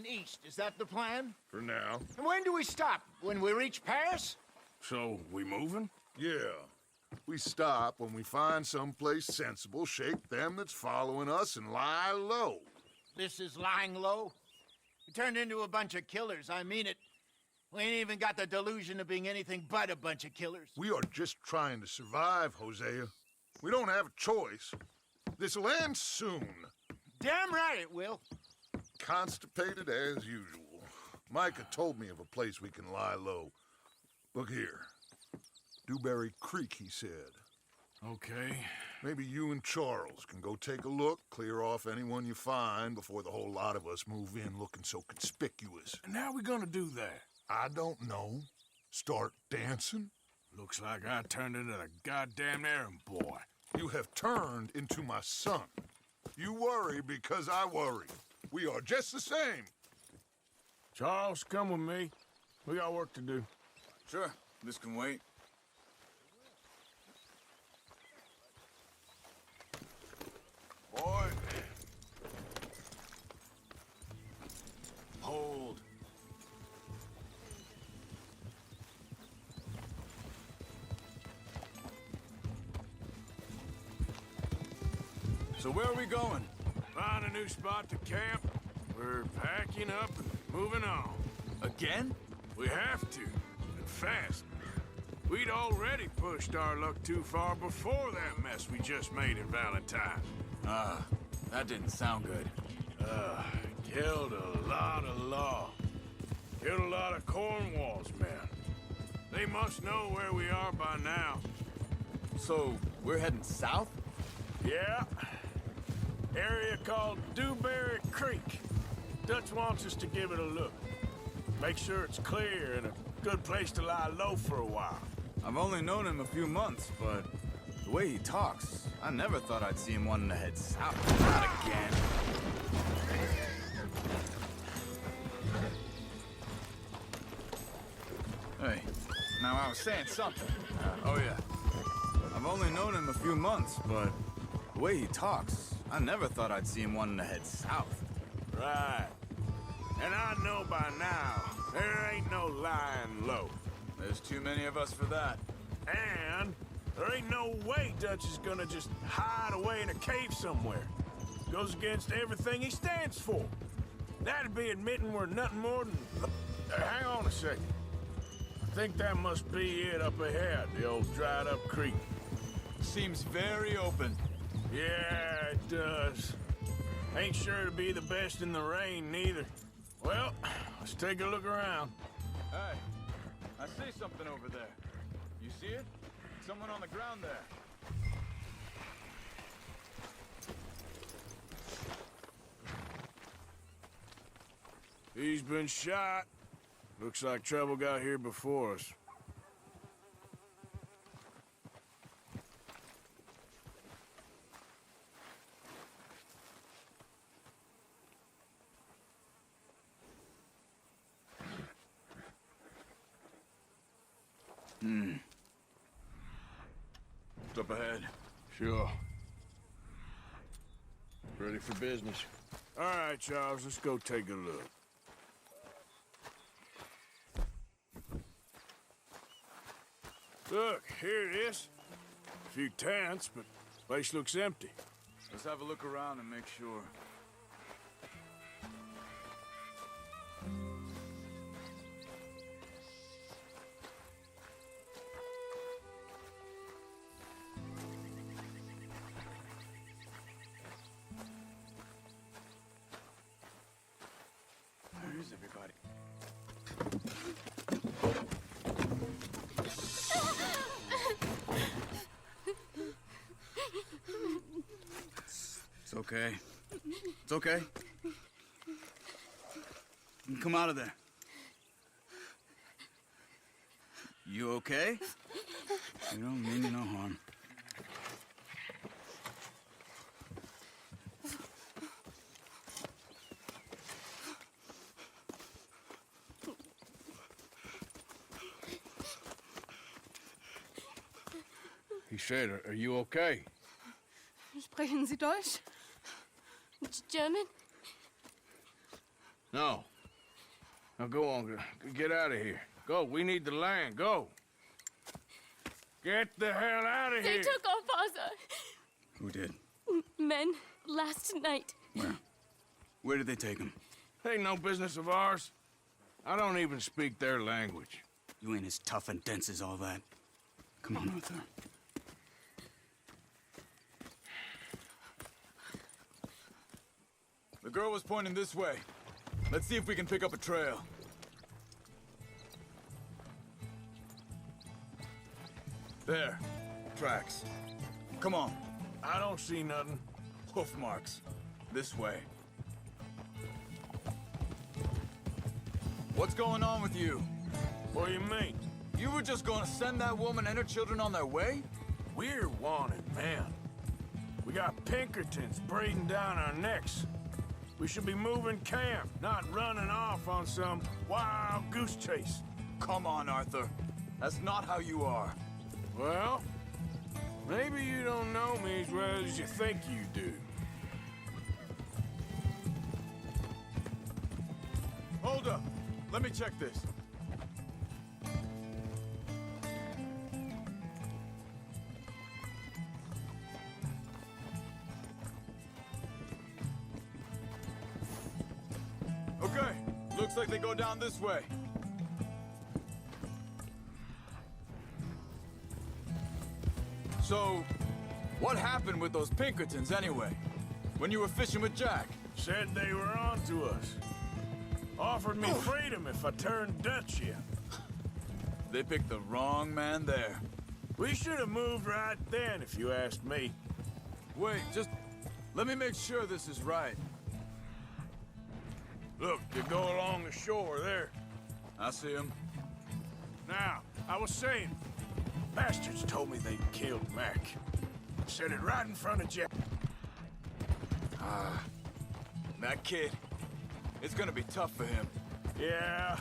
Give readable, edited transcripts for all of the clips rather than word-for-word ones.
heading east. Is that the plan? For now. And when do we stop? When we reach Paris? So, we moving? Yeah. We stop when we find someplace sensible, shake them that's following us, and lie low. This is lying low? We turned into a bunch of killers, I mean it. We ain't even got the delusion of being anything but a bunch of killers. We are just trying to survive, Hosea. We don't have a choice. This'll end soon. Damn right it will. Constipated as usual. Micah told me of a place we can lie low. Look here. Dewberry Creek, he said. Okay. Maybe you and Charles can go take a look, clear off anyone you find before the whole lot of us move in looking so conspicuous. And how we gonna do that? I don't know. Start dancing? Looks like I turned into the goddamn errand boy. You have turned into my son. You worry because I worry. We are just the same. Charles, come with me. We got work to do. Sure, this can wait. Boy. Hold. So where are we going? Find a new spot to camp. We're packing up and moving on. Again? We have to, and fast. We'd already pushed our luck too far before that mess we just made in Valentine. That didn't sound good. Killed a lot of law. Killed a lot of Cornwall's men. They must know where we are by now. So, we're heading south? Yeah. Area called Dewberry Creek. Dutch wants us to give it a look. Make sure it's clear and a good place to lie low for a while. I've only known him a few months, but the way he talks, I never thought I'd see him wanting to head south. Not again. Hey, now I was saying something. Oh yeah. I've only known him a few months, but the way he talks, I never thought I'd see him wanting to head south. Right. And I know by now, there ain't no lying low. There's too many of us for that. And there ain't no way Dutch is gonna just hide away in a cave somewhere. Goes against everything he stands for. That'd be admitting we're nothing more than... hang on a second. I think that must be it up ahead, the old dried-up creek. Seems very open. Yeah, it does. Ain't sure to be the best in the rain, neither. Well, let's take a look around. Hey, I see something over there. You see it? Someone on the ground there. He's been shot. Looks like trouble got here before us. What's up ahead? Sure. Ready for business. All right, Charles, let's go take a look. Look, here it is. A few tents, but the place looks empty. Let's have a look around and make sure. Where is everybody? It's okay. It's okay. You can come out of there. You okay? You don't mean you no harm. He said, are you okay? Sprechen Sie Deutsch? German? No, Now go on, get out of here. Go, we need the land, go. Get the hell out of They here! took Alfaza. Who did? Men, last night. Where? Where did they take him? Ain't no business of ours. I don't even speak their language. You ain't as tough and dense as all that. Come on, Arthur. The girl was pointing this way. Let's see if we can pick up a trail. There. Tracks. Come on. I don't see nothing. Hoof marks. This way. What's going on with you? What do you mean? You were just gonna send that woman and her children on their way? We're wanted, man. We got Pinkertons breathing down our necks. We should be moving camp, not running off on some wild goose chase. Come on, Arthur. That's not how you are. Well, maybe you don't know me as well as you think you do. Hold up. Let me check this. Okay. Looks like they go down this way. So, what happened with those Pinkertons anyway? When you were fishing with Jack? Said they were on to us. Offered me freedom if I turned Dutch here. They picked the wrong man there. We should have moved right then, if you asked me. Wait, just let me make sure this is right. Look, you go along the shore there. I see him. Now, I was saying, bastards told me they killed Mac. Said it right in front of Jack. That kid, it's gonna be tough for him. Yeah,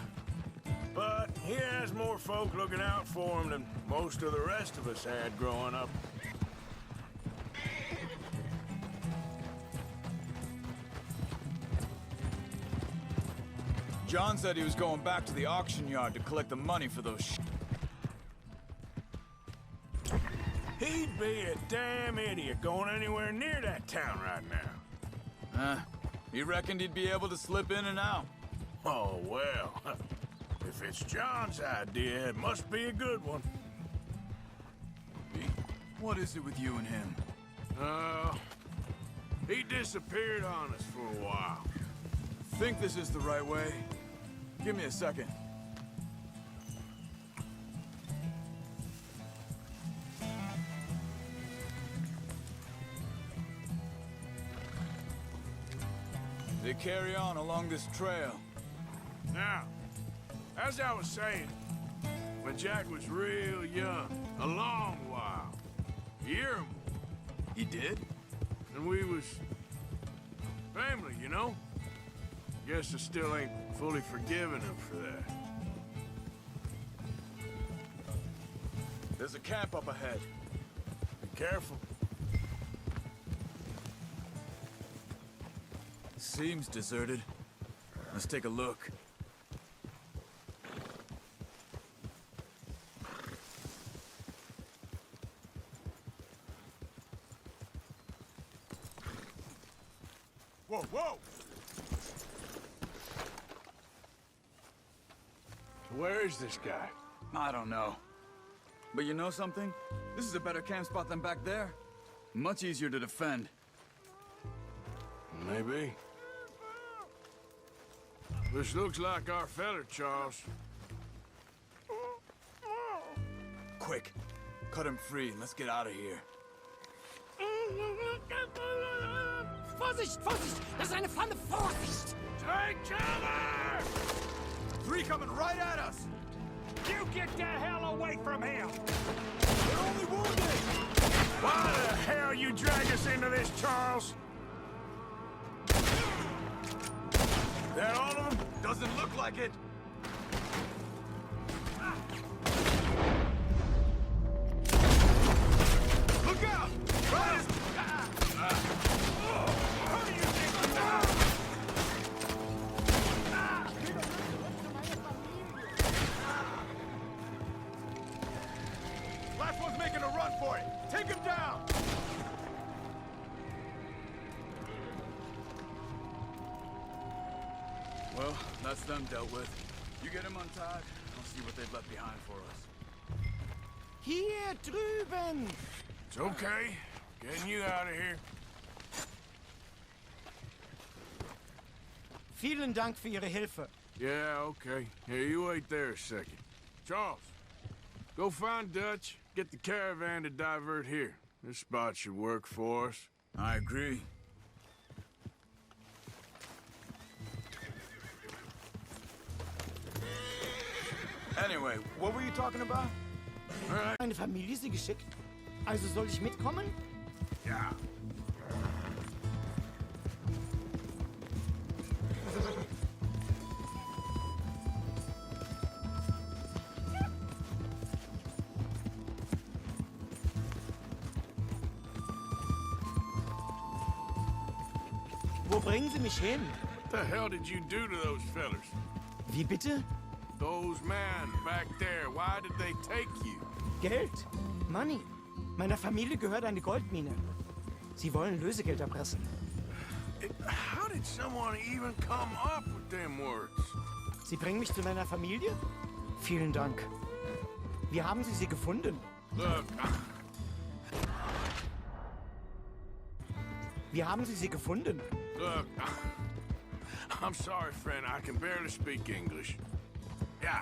but he has more folk looking out for him than most of the rest of us had growing up. John said he was going back to the auction yard to collect the money for those He'd be a damn idiot going anywhere near that town right now. He reckoned he'd be able to slip in and out. Oh, well. If it's John's idea, it must be a good one. What is it with you and him? He disappeared on us for a while. Think this is the right way? Give me a second. They carry on along this trail. Now, as I was saying, when Jack was real young, a long while, a year or more, He did? and we was family, you know? Guess I still ain't fully forgiven him for that. There's a camp up ahead. Be careful. Seems deserted. Let's take a look. Whoa, whoa! Where is this guy? I don't know. But you know something? This is a better camp spot than back there. Much easier to defend. Maybe. This looks like our feller, Charles. Quick, cut him free and let's get out of here. Vorsicht, Vorsicht! Das ist eine Pfanne! Vorsicht! Take cover! 3 coming right at us! You get the hell away from him! They're only wounded! Why the hell you drag us into this, Charles? That all of them? Doesn't look like it. Look out! Right! How do you think? for you. Take him down! Well, that's them dealt with. You get him untied, I'll see what they've left behind for us. Hier drüben! It's okay. Getting you out of here. Vielen Dank für Ihre Hilfe. Yeah, okay. Here, you wait there a second. Charles, go find Dutch. Get the caravan to divert here. This spot should work for us. I agree. Anyway, what were you talking about? Eine Familie Sie geschickt? Also soll ich mitkommen? Ja. Wo bringen Sie mich hin? What the hell did you do to those fellers? Wie bitte? Those men back there, why did they take you? Geld. Money. Meiner Familie gehört eine Goldmine. Sie wollen Lösegeld erpressen. How did someone even come up with them words? Sie bringen mich zu meiner Familie? Vielen Dank. Wie haben Sie sie gefunden? Look, Wie haben Sie sie gefunden? look, I'm sorry, friend. I can barely speak English. Yeah.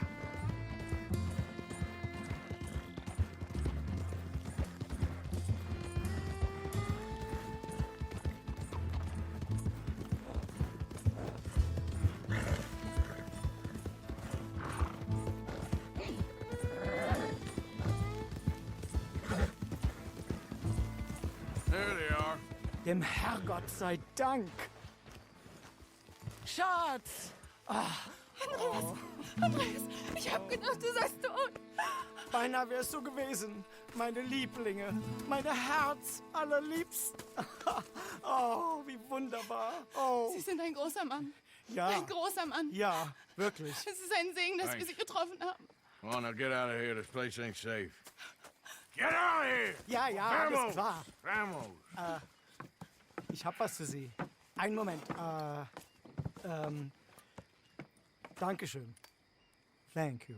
There they are. Dem Herrgott sei Dank. Schatz! Andreas, ich hab gedacht, du seist tot. Beinahe wär's so gewesen. Meine Lieblinge. Meine Herz allerliebsten. Oh, wie wunderbar. Oh, Sie sind ein großer Mann. ja. Ein großer Mann. Ja, wirklich. Es ist ein Segen, dass wir Sie getroffen haben. Come on, now get out of here. This place ain't safe. Get out of here! Ja, ja, alles klar. Vamos! Ich hab was für Sie. Einen Moment. Dankeschön. Thank you.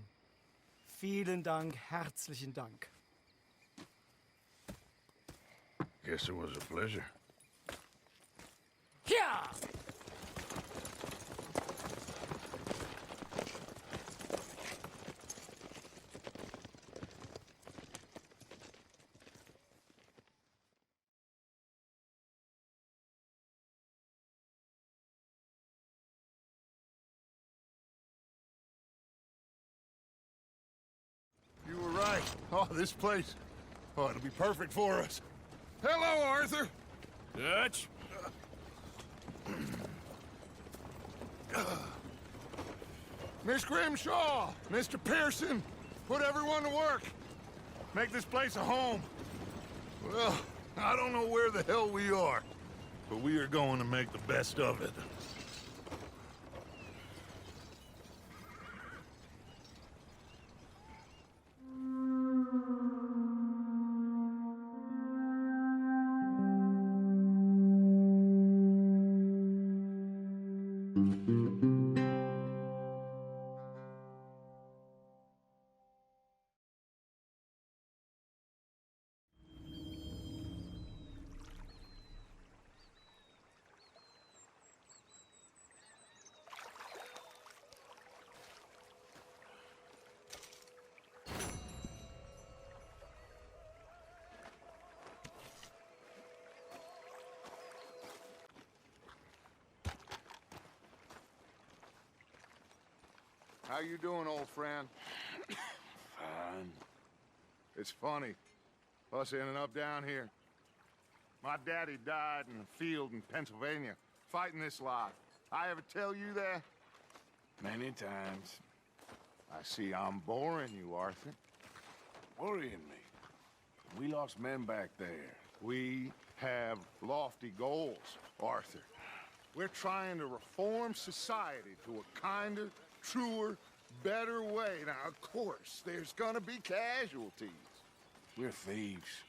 Vielen Dank, herzlichen Dank. Guess it was a pleasure. Ja! You were right. Oh, this place. Oh, it'll be perfect for us. Hello, Arthur. Dutch? Miss Grimshaw, Mr. Pearson, put everyone to work. Make this place a home. Well, I don't know where the hell we are, but we are going to make the best of it. How you doing, old friend? Fine. It's funny, us ending up down here. My daddy died in a field in Pennsylvania, fighting this lot. I ever tell you that? Many times. I see I'm boring you, Arthur. Worrying me. We lost men back there. We have lofty goals, Arthur. We're trying to reform society to a kinder, truer, better way. Now, of course, there's gonna be casualties. We're thieves.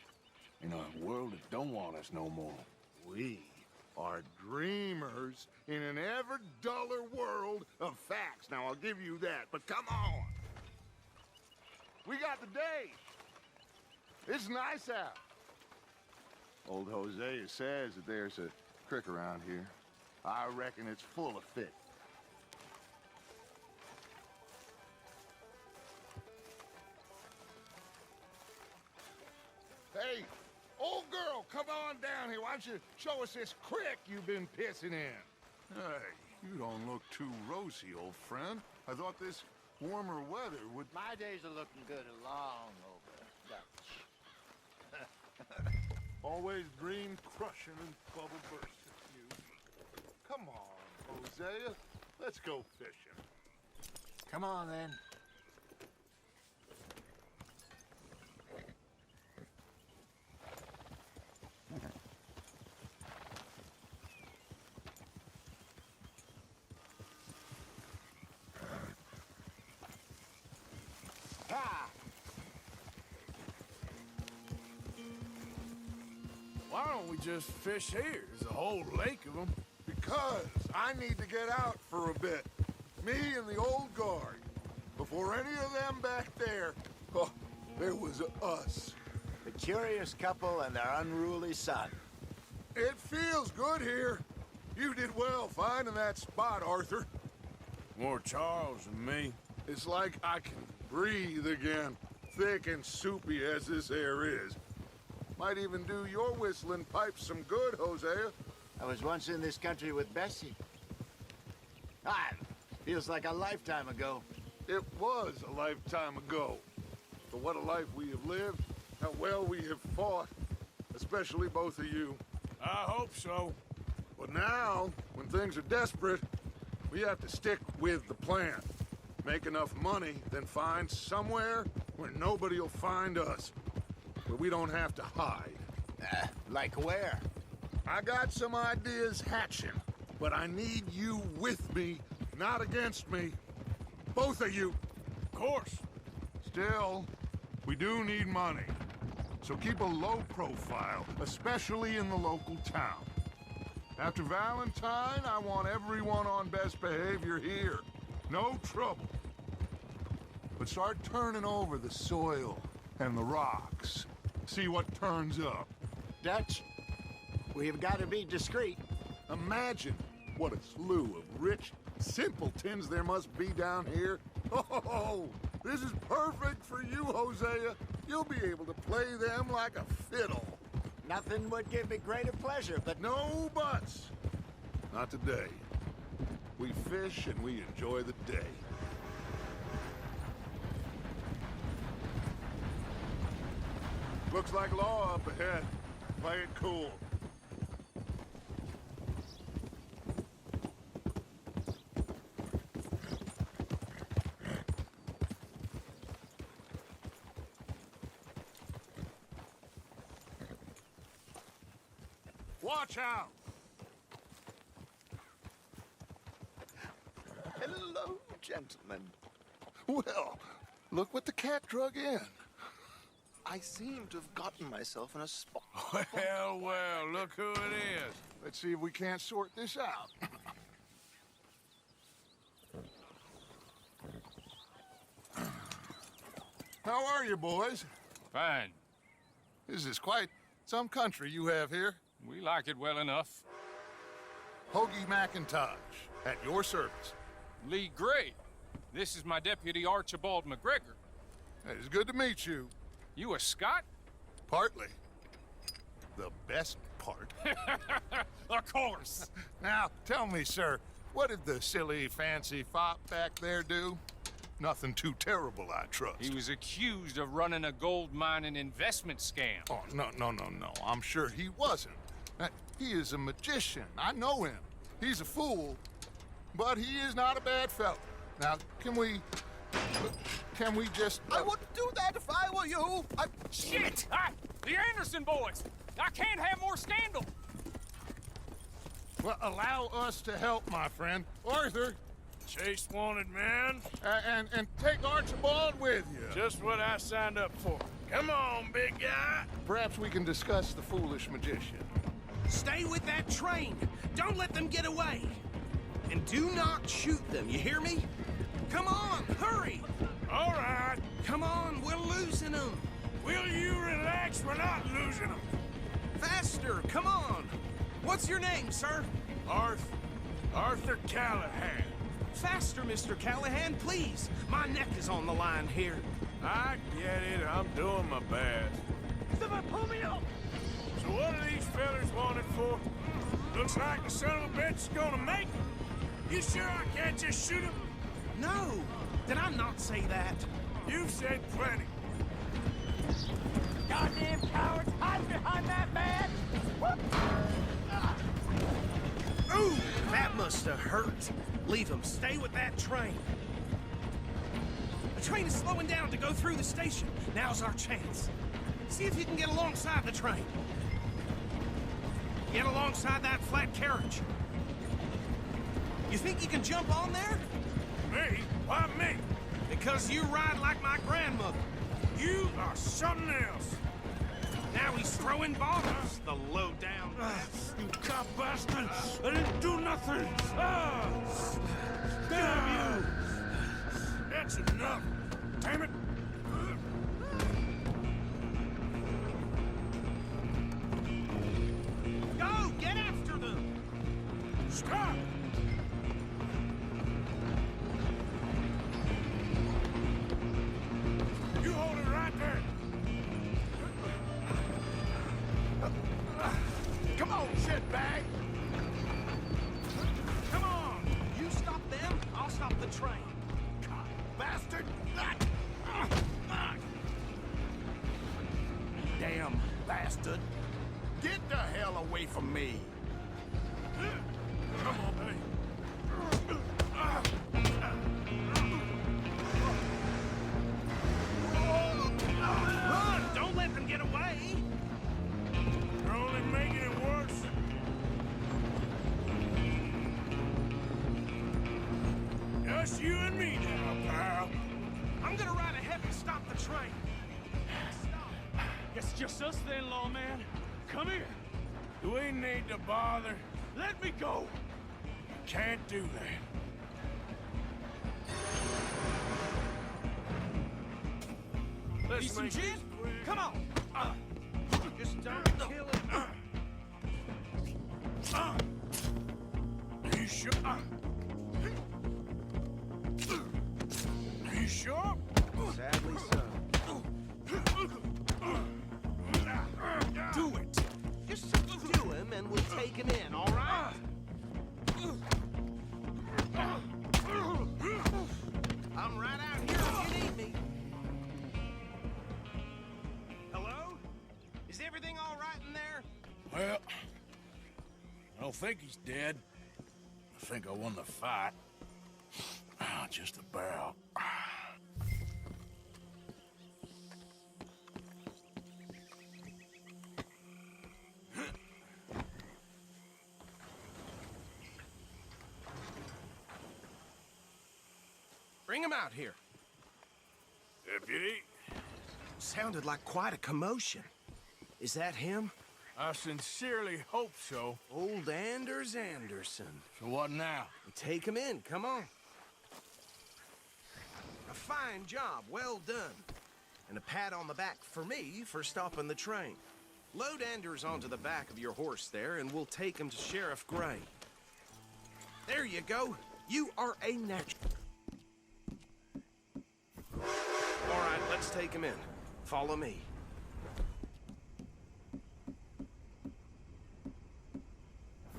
in a world that don't want us no more. We are dreamers in an ever duller world of facts. Now, I'll give you that, but come on. We got the day. It's nice out. Old Hosea says that there's a creek around here. I reckon it's full of fish. Hey, old girl, come on down here. Why don't you show us this creek you've been pissing in? Hey, you don't look too rosy, old friend. I thought this warmer weather would... My days are looking good along over, Dutch. Always dream crushing and bubble bursting, you. Come on, Hosea. Let's go fishing. Come on, then. Ha! Why don't we just fish here? There's a whole lake of them. Because I need to get out for a bit. Me and the old guard. Before any of them back there, oh, there was us. The curious couple and their unruly son. It feels good here. You did well finding that spot, Arthur. More Charles than me. It's like I can breathe again, thick and soupy as this air is. Might even do your whistling pipes some good, Hosea. I was once in this country with Bessie. Ah, feels like a lifetime ago. It was a lifetime ago. But what a life we have lived, how well we have fought, especially both of you. I hope so. But now, when things are desperate, we have to stick with the plan. Make enough money, then find somewhere where nobody will find us. Where we don't have to hide. Like where? I got some ideas hatching, but I need you with me, not against me. Both of you. Of course. Still, we do need money. So keep a low profile, especially in the local town. After Valentine, I want everyone on best behavior here. No trouble. But start turning over the soil and the rocks. See what turns up. Dutch, we've got to be discreet. Imagine what a slew of rich simpletons there must be down here. Oh, this is perfect for you, Hosea. You'll be able to play them like a fiddle. Nothing would give me greater pleasure, but No buts. Not today. We fish and we enjoy the day. Looks like law up ahead. Play it cool. Watch out! hello, gentlemen. Well, look what the cat drug in. I seem to have gotten myself in a spot. Well, well, look who it is. Let's see if we can't sort this out. How are you, boys? Fine. This is quite some country you have here. We like it well enough. Hoagie McIntosh, at your service. Lee Gray. This is my deputy Archibald McGregor. It is good to meet you. You a Scot? Partly. The best part. Of course. Now, tell me, sir, what did the silly, fancy fop back there do? Nothing too terrible, I trust. He was accused of running a gold mining investment scam. Oh, no. I'm sure he wasn't. He is a magician. I know him. He's a fool, but he is not a bad fellow. Now, can we just... I wouldn't do that if I were you. Shit! The Anderson boys! I can't have more scandal! Well, allow us to help, my friend. Arthur, Chase wanted man. And take Archibald with you. Just what I signed up for. Come on, big guy. Perhaps we can discuss the foolish magician. Stay with that train. Don't let them get away. And do not shoot them, you hear me? Come on, hurry! All right. Come on, we're losing them. Will you relax? We're not losing them. Faster, come on. What's your name, sir? Arthur Callahan. Faster, Mr. Callahan, please. My neck is on the line here. I get it. I'm doing my best. Someone pull me up! So what are these fellas wanted for? Looks like the son of a bitch is gonna make it. You sure I can't just shoot him? No! Did I not say that? You've said plenty. Goddamn cowards, hide behind that man! Ooh, that must have hurt. Leave him. Stay with that train. The train is slowing down to go through the station. Now's our chance. See if you can get alongside the train. Get alongside that flat carriage. You think you can jump on there? Me? Why me? Because you ride like my grandmother. You are something else. Now he's throwing bottles, the low-down... You cop bastard! I didn't do nothing! Ah! Damn you! That's enough! Damn it! Go! Get after them! Stop! You hold it right there! Come on, shitbag! Come on! You stop them, I'll stop the train. Bastard! Damn bastard. Get the hell away from me! Come on, buddy. Run! Don't let them get away! You're only making it worse. Just you and me now, pal. I'm gonna ride ahead and stop the train. Guess it's just us then, lawman. Come here. Do we need to bother? Let me go. Can't do that. Let's Need some make gin? this quick. Come on! Just don't kill it. You sure? You sure? Sadly so. Do it! Just subdue him and we'll take him in, all right? I'm right out here if you need me. Hello? Is everything all right in there? Well, I don't think he's dead. I think I won the fight. Just about. Bring him out here. Deputy, Sounded like quite a commotion. Is that him? I sincerely hope so. Old Anders Anderson. So what now? Take him in, come on. A fine job, well done. And a pat on the back for me for stopping the train. Load Anders onto the back of your horse there, and we'll take him to Sheriff Gray. There you go. You are a natural. All right, let's take him in. Follow me.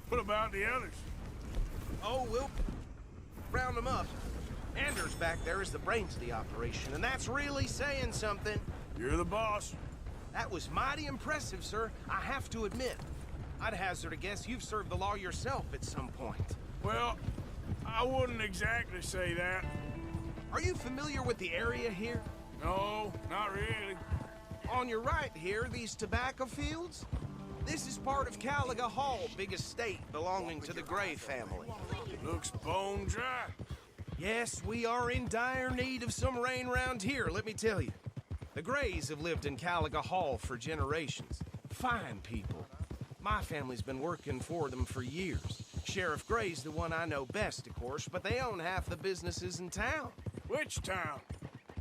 What about the others? Oh, we'll round them up. Anders back there is the brains of the operation, and that's really saying something. You're the boss. That was mighty impressive, sir. I have to admit. I'd hazard a guess you've served the law yourself at some point. Well, I wouldn't exactly say that. Are you familiar with the area here? No, not really. On your right here, these tobacco fields? This is part of Caliga Hall, big estate belonging to the Gray family. Looks bone dry. Yes, we are in dire need of some rain round here, let me tell you. The Grays have lived in Caliga Hall for generations. Fine people. My family's been working for them for years. Sheriff Gray's the one I know best, of course, but they own half the businesses in town. Which town?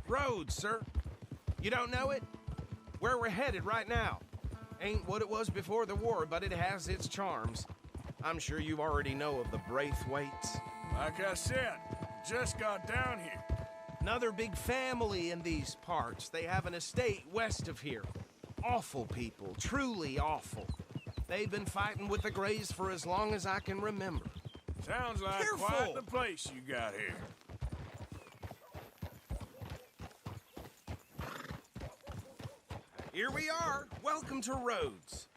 Rhodes, sir. You don't know it? Where we're headed right now. Ain't what it was before the war, but it has its charms. I'm sure you already know of the Braithwaites. Like I said, just got down here. Another big family in these parts. They have an estate west of here. Awful people, truly awful. They've been fighting with the Grays for as long as I can remember. Sounds like Careful. quite the place you got here. Here we are. Welcome to Rhodes.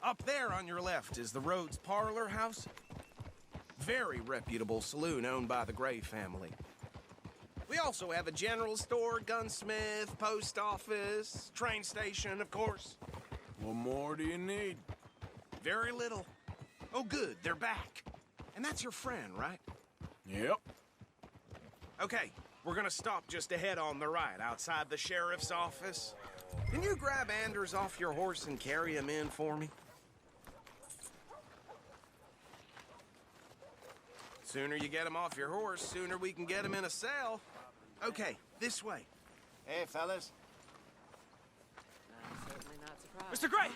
Up there on your left is the Rhodes Parlor House. Very reputable saloon owned by the Gray family. We also have a general store, gunsmith, post office, train station, of course. What more do you need? Very little. Oh, good, they're back. And that's your friend, right? Yep. Okay, we're gonna stop just ahead on the right, outside the sheriff's office. Can you grab Anders off your horse and carry him in for me? Sooner you get him off your horse, sooner we can get him in a cell. Okay, this way. Hey, fellas. Mr. Gray!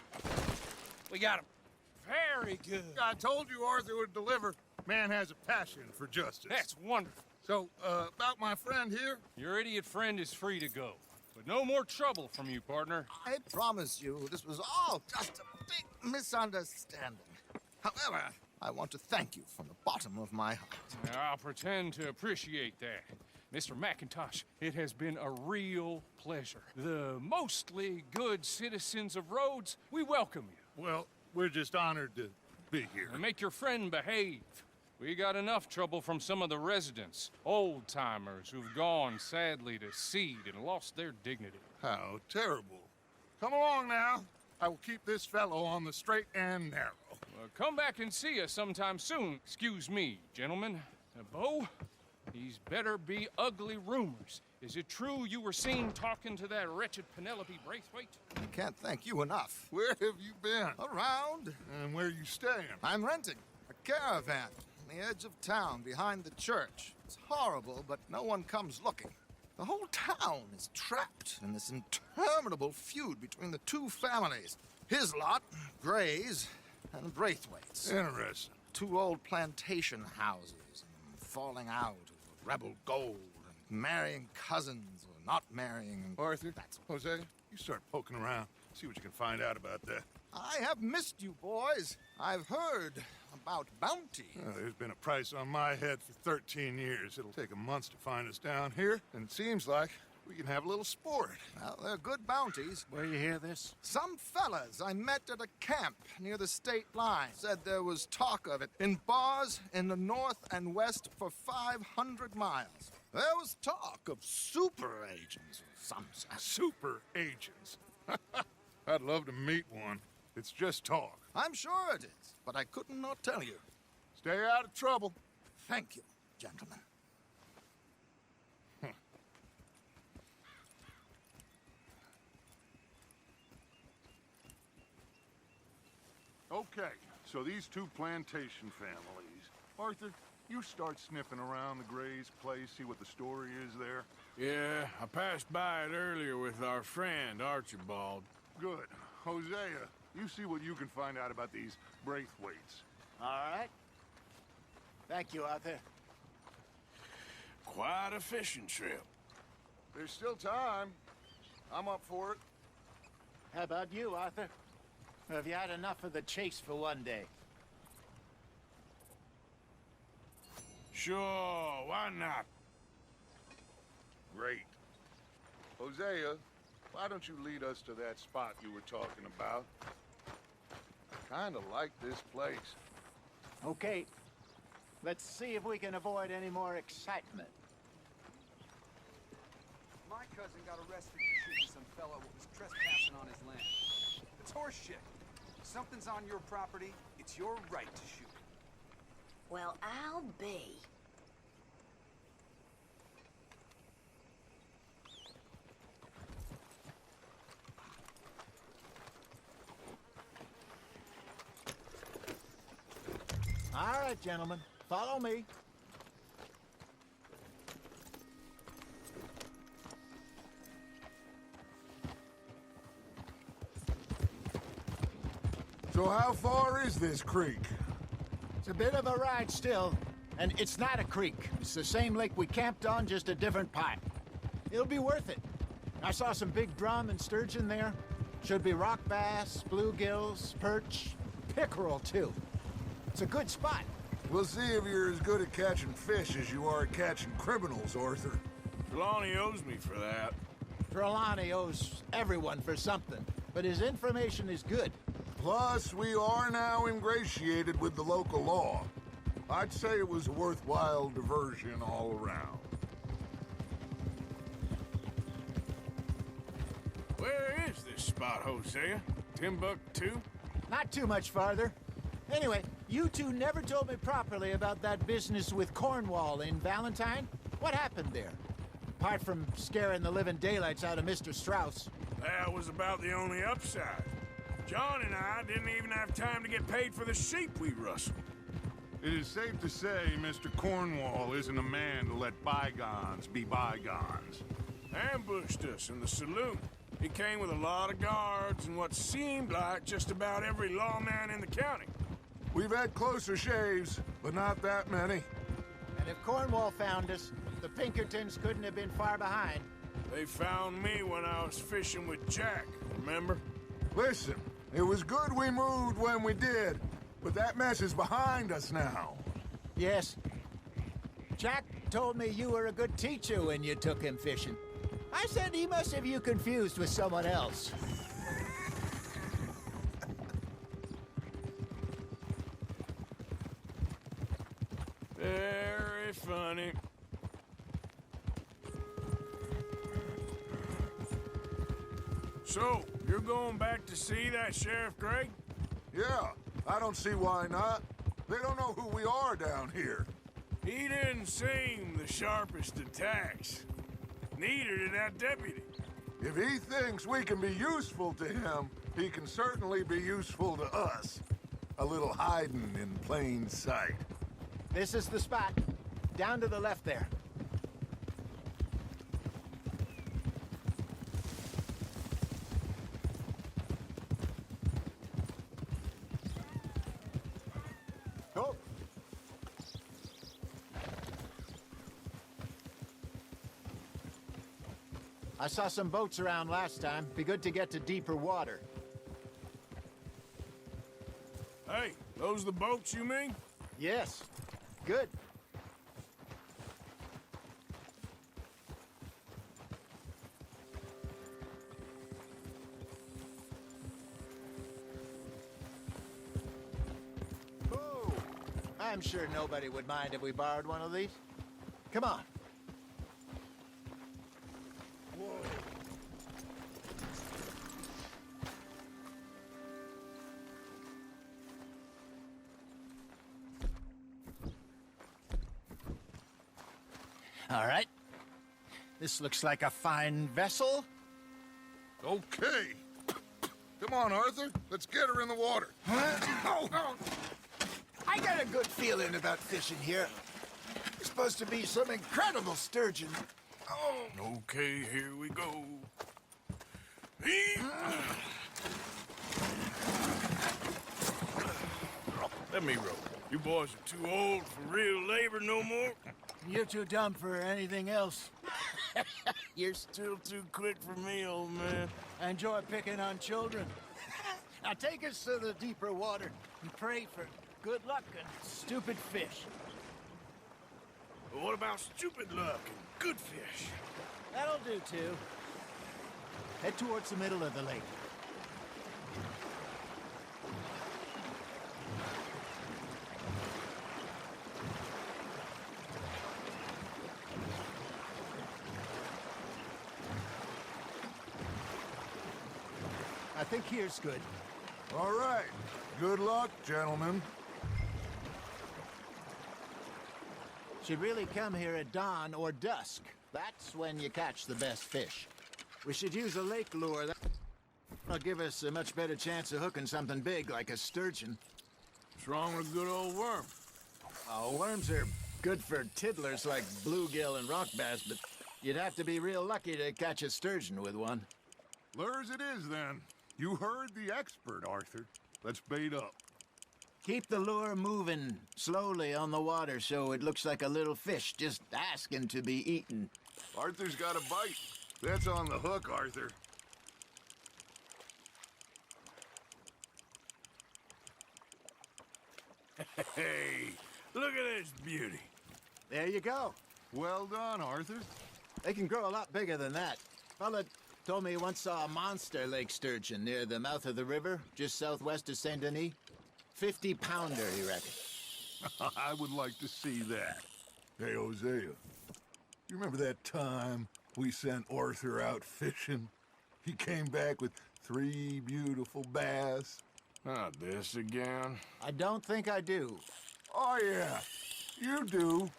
We got him. Very good. I told you Arthur would deliver. Man has a passion for justice. That's wonderful. So, about my friend here? Your idiot friend is free to go. But no more trouble from you, partner. I promise you, this was all just a big misunderstanding. However, I want to thank you from the bottom of my heart. I'll pretend to appreciate that. Mr. McIntosh, it has been a real pleasure. The mostly good citizens of Rhodes, we welcome you. Well, we're just honored to be here. And make your friend behave. We got enough trouble from some of the residents, old-timers who've gone, sadly, to seed and lost their dignity. How terrible. Come along now. I will keep this fellow on the straight and narrow. Come back and see us sometime soon. Excuse me, gentlemen. Bo, these better be ugly rumors. Is it true you were seen talking to that wretched Penelope Braithwaite? I can't thank you enough. Where have you been? Around. And where you staying? I'm renting a caravan on the edge of town behind the church. It's horrible, but no one comes looking. The whole town is trapped in this interminable feud between the two families. His lot, Gray's, and Braithwaite's. Interesting. Two old plantation houses, and falling out over rebel gold, and marrying cousins or not marrying. Arthur, Jose, you start poking around. See what you can find out about that. I have missed you, boys. I've heard about bounty. There's been a price on my head for 13 years. It'll take a month to find us down here, and it seems like we can have a little sport. Well, they're good bounties. Where you hear this? Some fellas I met at a camp near the state line said there was talk of it in bars in the north and west for 500 miles. There was talk of super agents of some sort. Super agents. I'd love to meet one. It's just talk. I'm sure it is, but I couldn't not tell you. Stay out of trouble. Thank you, gentlemen. Okay, so these two plantation families. Arthur, you start sniffing around the Gray's place, see what the story is there. Yeah, I passed by it earlier with our friend, Archibald. Good. Hosea, you see what you can find out about these Braithwaites. All right. Thank you, Arthur. Quite a fishing trip. There's still time. I'm up for it. How about you, Arthur? Or have you had enough of the chase for one day? Sure, why not? Great. Hosea, why don't you lead us to that spot you were talking about? I kind of like this place. Okay. Let's see if we can avoid any more excitement. My cousin got arrested for shooting some fellow who was trespassing on his land. It's horseshit. If something's on your property, it's your right to shoot. Well, I'll be. right, gentlemen. Follow me. So how far is this creek? It's a bit of a ride still, and it's not a creek. It's the same lake we camped on, just a different part. It'll be worth it. I saw some big drum and sturgeon there. Should be rock bass, bluegills, perch, pickerel, too. It's a good spot. We'll see if you're as good at catching fish as you are at catching criminals, Arthur. Trelawney owes me for that. Trelawney owes everyone for something, but his information is good. Plus, we are now ingratiated with the local law. I'd say it was a worthwhile diversion all around. Where is this spot, Hosea? Timbuktu? Not too much farther. Anyway, you two never told me properly about that business with Cornwall in Valentine. What happened there? Apart from scaring the living daylights out of Mr. Strauss. That was about the only upside. John and I didn't even have time to get paid for the sheep we rustled. It is safe to say Mr. Cornwall isn't a man to let bygones be bygones. Ambushed us in the saloon. He came with a lot of guards and what seemed like just about every lawman in the county. We've had closer shaves, but not that many. And if Cornwall found us, the Pinkertons couldn't have been far behind. They found me when I was fishing with Jack, remember? Listen, it was good we moved when we did, but that mess is behind us now. Yes. Jack told me you were a good teacher when you took him fishing. I said he must have you confused with someone else. Very funny. So, you're going back to see that Sheriff Gray? Yeah, I don't see why not. They don't know who we are down here. He didn't seem the sharpest attacks. Neither did that deputy. If he thinks we can be useful to him, he can certainly be useful to us. A little hiding in plain sight. This is the spot. Down to the left there. Go. I saw some boats around last time. Be good to get to deeper water. Hey, those the boats you mean? Yes. Good. Oh, I'm sure nobody would mind if we borrowed one of these. Come on. All right. This looks like a fine vessel. Okay. Come on, Arthur. Let's get her in the water. Oh. I got a good feeling about fishing here. There's supposed to be some incredible sturgeon. Oh. Okay, here we go. Let me row. You boys are too old for real labor no more. You're too dumb for anything else. You're still too quick for me, old man. I enjoy picking on children. Now take us to the deeper water and pray for good luck and stupid fish. But what about stupid luck and good fish? That'll do, too. Head towards the middle of the lake. I think here's good. All right. Good luck, gentlemen. Should really come here at dawn or dusk. That's when you catch the best fish. We should use a lake lure. That'll give us a much better chance of hooking something big like a sturgeon. What's wrong with a good old worm? Oh, worms are good for tiddlers like bluegill and rock bass, but you'd have to be real lucky to catch a sturgeon with one. Lures it is, then. You heard the expert, Arthur. Let's bait up. Keep the lure moving slowly on the water so it looks like a little fish just asking to be eaten. Arthur's got a bite. That's on the hook, Arthur. Hey, look at this beauty. There you go. Well done, Arthur. They can grow a lot bigger than that. Fella told me he once saw a monster lake sturgeon near the mouth of the river, just southwest of Saint Denis. 50-pounder, he reckoned. I would like to see that. Hey, Hosea, you remember that time we sent Arthur out fishing? He came back with 3 beautiful bass. Not this again. I don't think I do. Oh, yeah, you do.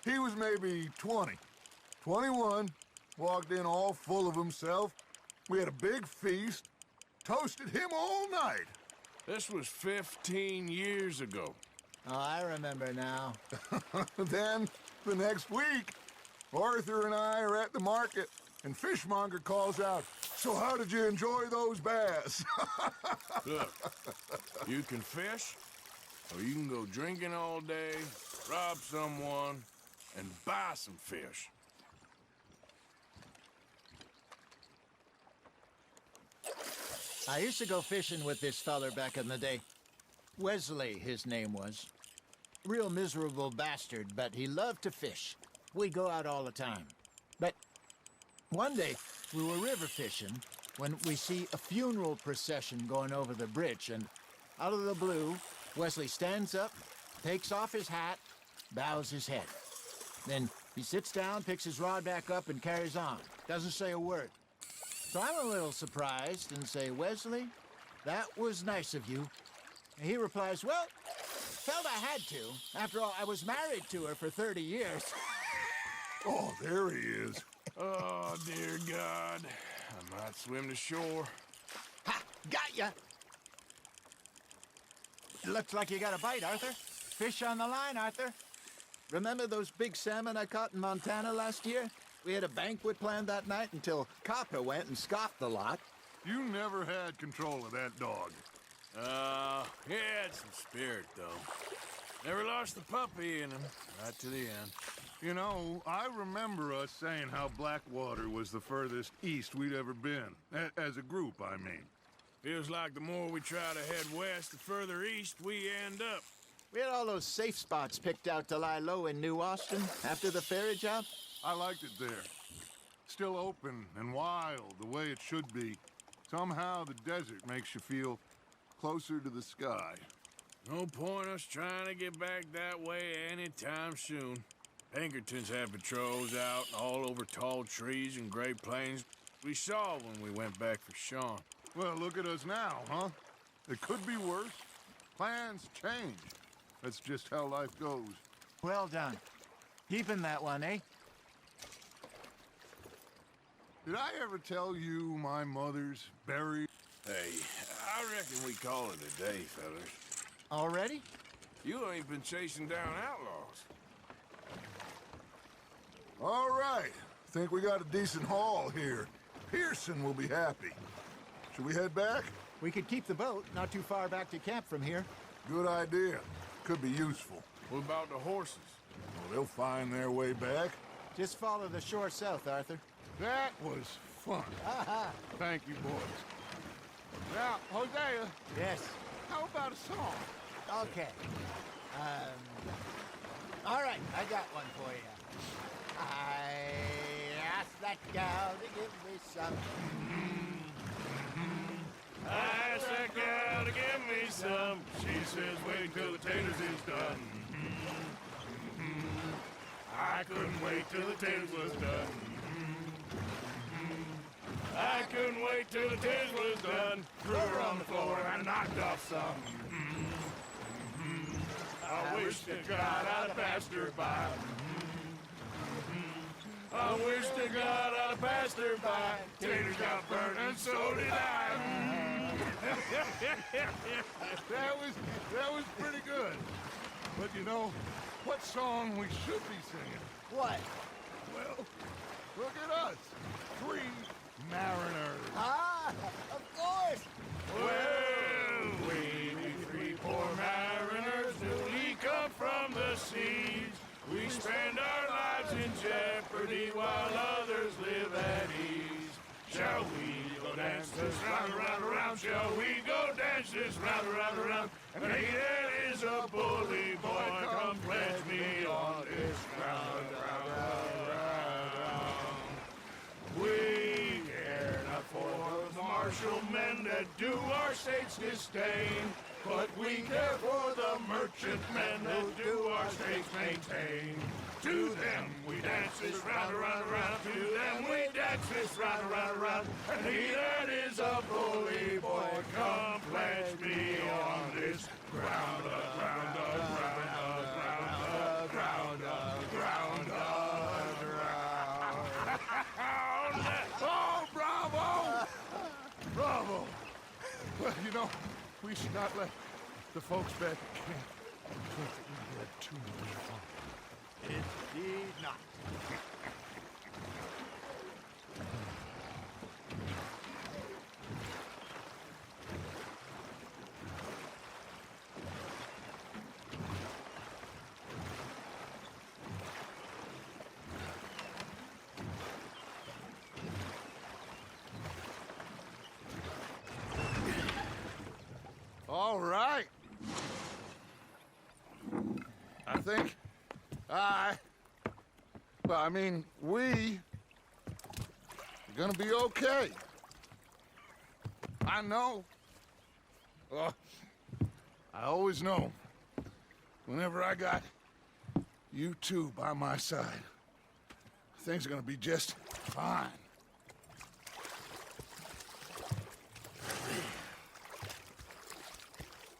He was maybe 20, 21, walked in all full of himself. We had a big feast, toasted him all night. This was 15 years ago. Oh, I remember now. Then, the next week, Arthur and I are at the market, and Fishmonger calls out, "So how did you enjoy those bass?" Look, you can fish, or you can go drinking all day, rob someone, and buy some fish. I used to go fishing with this feller back in the day. Wesley, his name was. Real miserable bastard, but he loved to fish. We'd go out all the time. But one day, we were river fishing when we see a funeral procession going over the bridge, and out of the blue, Wesley stands up, takes off his hat, bows his head. Then he sits down, picks his rod back up, and carries on. Doesn't say a word. So I'm a little surprised and say, "Wesley, that was nice of you." And he replies, "Well, felt I had to. After all, I was married to her for 30 years. Oh, there he is. Oh, dear God. I might swim to shore. Ha! Got ya! Looks like you got a bite, Arthur. Fish on the line, Arthur. Remember those big salmon I caught in Montana last year? We had a banquet planned that night until Copper went and scoffed the lot. You never had control of that dog. He had some spirit, though. Never lost the puppy in him, right to the end. You know, I remember us saying how Blackwater was the furthest east we'd ever been. As a group, I mean. Feels like the more we try to head west, the further east we end up. We had all those safe spots picked out to lie low in New Austin after the ferry job. I liked it there. Still open and wild, the way it should be. Somehow the desert makes you feel closer to the sky. No point us trying to get back that way anytime soon. Pinkertons had patrols out all over tall trees and Great Plains. We saw when we went back for Sean. Well, look at us now, huh? It could be worse. Plans change. That's just how life goes. Well done. Keeping that one, eh? Did I ever tell you my mother's buried? Hey, I reckon we call it a day, fellas. Already? You ain't been chasing down outlaws. All right. Think we got a decent haul here. Pearson will be happy. Should we head back? We could keep the boat not too far back to camp from here. Good idea. Could be useful. What about the horses? Well, they'll find their way back. Just follow the shore south, Arthur. That was fun. Thank you, boys. Now, Hosea, Yes. how about a song? Okay. All right, I got one for you. I asked that gal to give me some. I asked that gal to give me some. She says, wait till the taters is done. I couldn't wait till the taters was done. I couldn't wait till the taters was done. Threw her on the floor and I knocked off some. I wish to God I'd have passed her by. I wish to God I'd have passed her by. Taters got burned and so did I. That was pretty good. But you know, what song we should be singing? What? Well, look at us. 3 mariners. Ah, of course! Well, we three poor mariners, newly come from the seas. We spend our lives in jeopardy while others live at ease. Shall we go dance this round, around, around? Shall we go dance this round, around, around? And he that is a bully boy, come pledge me on this ground, round, round, round. We care not for those martial men that do our state's disdain, but we care for the merchantmen that do our states maintain. To them we dance this round, around, around. To them we dance this round, around, around. And he that is a bully boy, come pledge me on this ground, ground, ground, ground, ground, ground, ground. Oh, bravo! Bravo! Well, you know, we should not let the folks back at camp think that we had too much fun. Indeed not. All right. I think we are gonna be okay. I know. I always know. Whenever I got you two by my side, things are gonna be just fine.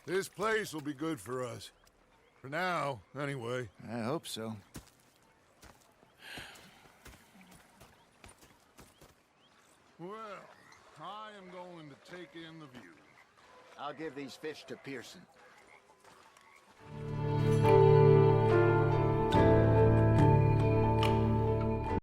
This place will be good for us. For now, anyway. I hope so. Well, I am going to take in the view. I'll give these fish to Pearson.